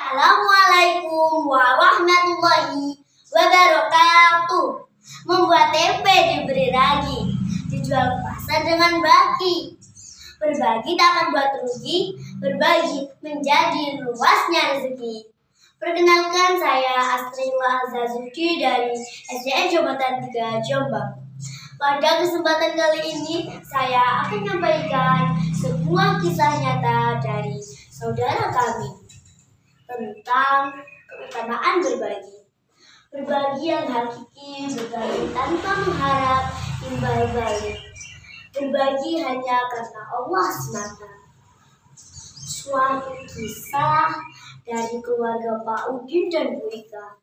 Assalamualaikum warahmatullahi wabarakatuh. Membuat tempe diberi ragi, dijual ke pasar dengan baki. Berbagi tak akan buat rugi, berbagi menjadi luasnya rezeki. Perkenalkan, saya Astrila Azazuki dari SDN Jabatan 3 Jombang. Pada kesempatan kali ini, saya akan menyampaikan sebuah kisah nyata dari saudara kami tentang keutamaan berbagi. Berbagi yang hakiki, berbagi tanpa mengharap imbal balik. Berbagi hanya karena Allah semata. Suatu kisah dari keluarga Pak Udin dan Bu Ika.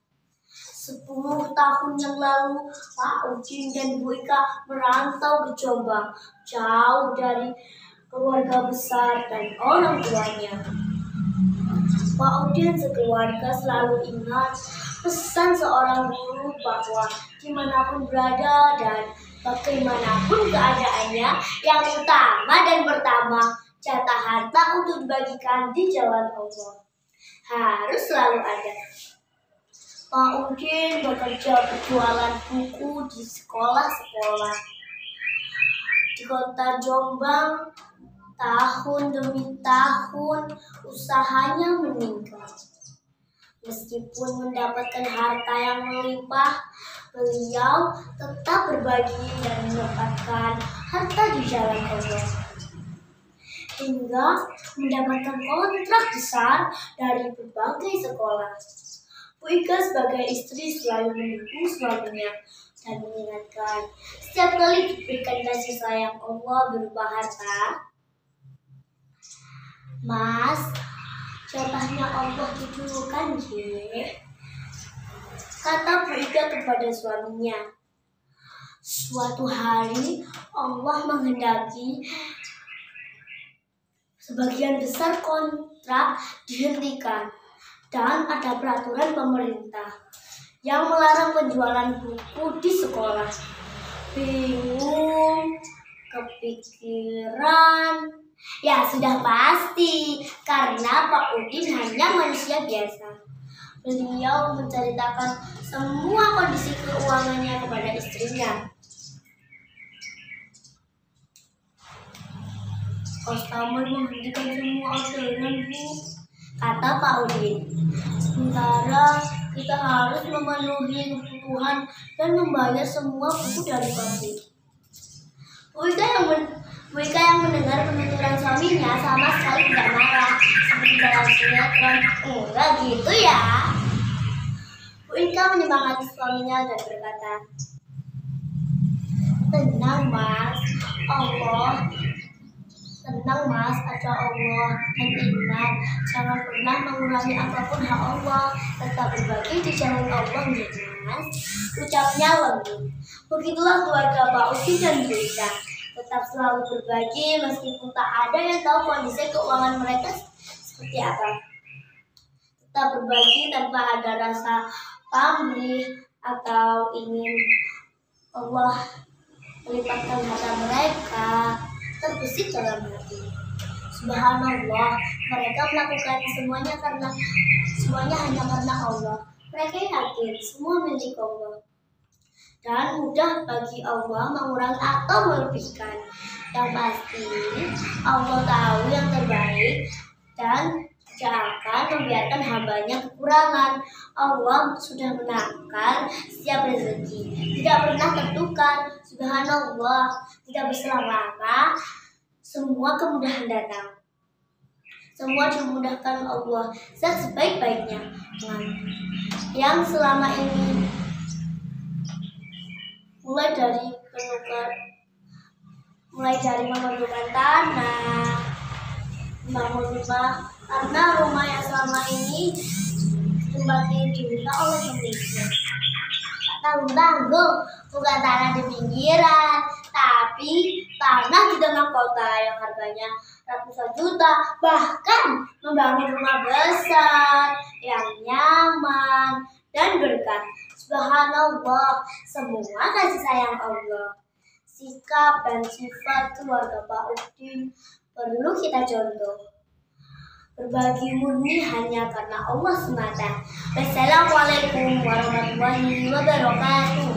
10 tahun yang lalu, Pak Udin dan Bu Ika merantau ke Jombang, jauh dari keluarga besar dan orang tuanya. Pak Udin sekeluarga selalu ingat pesan seorang guru bahwa dimanapun berada dan bagaimanapun keadaannya, yang utama dan pertama, jatah harta untuk dibagikan di jalan Allah harus selalu ada. Pak Udin bekerja berjualan buku di sekolah-sekolah di kota Jombang. Tahun demi tahun usahanya meningkat. Meskipun mendapatkan harta yang melimpah, beliau tetap berbagi dan mendapatkan harta di jalan Allah. Hingga mendapatkan kontrak besar dari berbagai sekolah. Bu Ika sebagai istri selalu mendukung suaminya dan mengingatkan, setiap kali diberikan kasih sayang Allah berupa harta, Mas, jatahnya Allah itu kan, kata Bu Ika kepada suaminya. Suatu hari Allah menghendaki sebagian besar kontrak dihentikan dan ada peraturan pemerintah yang melarang penjualan buku di sekolah. Bingung, kepikiran. Ya sudah pasti, karena Pak Udin hanya manusia biasa. Beliau menceritakan semua kondisi keuangannya kepada istrinya. Customer menghentikan semua orderan, Bu, kata Pak Udin. Sementara kita harus memenuhi kebutuhan dan membayar semua buku dari pabrik. Bu Ika yang mendengar penuturan suaminya sama sekali tidak marah, seperti dalam sinetron. Enggak gitu ya. Bu Ika menyemangati suaminya dan berkata, tenang Mas, ada Allah, dan ingat, jangan pernah mengurangi apapun hak Allah, tetap berbagi di jalan Allah, Mas. Ucapnya lembut. Begitulah keluarga Pak Udin dan Bu Ika. Tetap selalu berbagi meskipun tak ada yang tahu kondisi keuangan mereka seperti apa. Tetap berbagi tanpa ada rasa pamrih atau ingin Allah melipatkan harta mereka. Terbesit dalam hati. Subhanallah, mereka melakukan semuanya hanya karena Allah. Mereka yakin semua milik Allah. Dan mudah bagi Allah mengurangi atau melebihkan. Yang pasti, Allah tahu yang terbaik dan tidak akan membiarkan hambanya kekurangan. Allah sudah menakar setiap rezeki, tidak pernah tertukar. Subhanallah, tidak berselang-lama, semua kemudahan datang. Semua dimudahkan Allah, zat sebaik-baiknya. Yang selama ini mulai dari memerlukan tanah, membangun rumah, karena rumah yang selama ini tempatnya diminta oleh pemiliknya. Tanggung-tanggung, bukan tanah di pinggiran, tapi tanah di tengah kota yang harganya ratusan juta, bahkan membangun rumah besar yang nyaman dan berkah. Subhanallah, semua kasih sayang Allah. Sikap dan sifat keluarga Pak Udin perlu kita contoh. berbagi murni hanya karena Allah semata. Wassalamualaikum warahmatullahi wabarakatuh.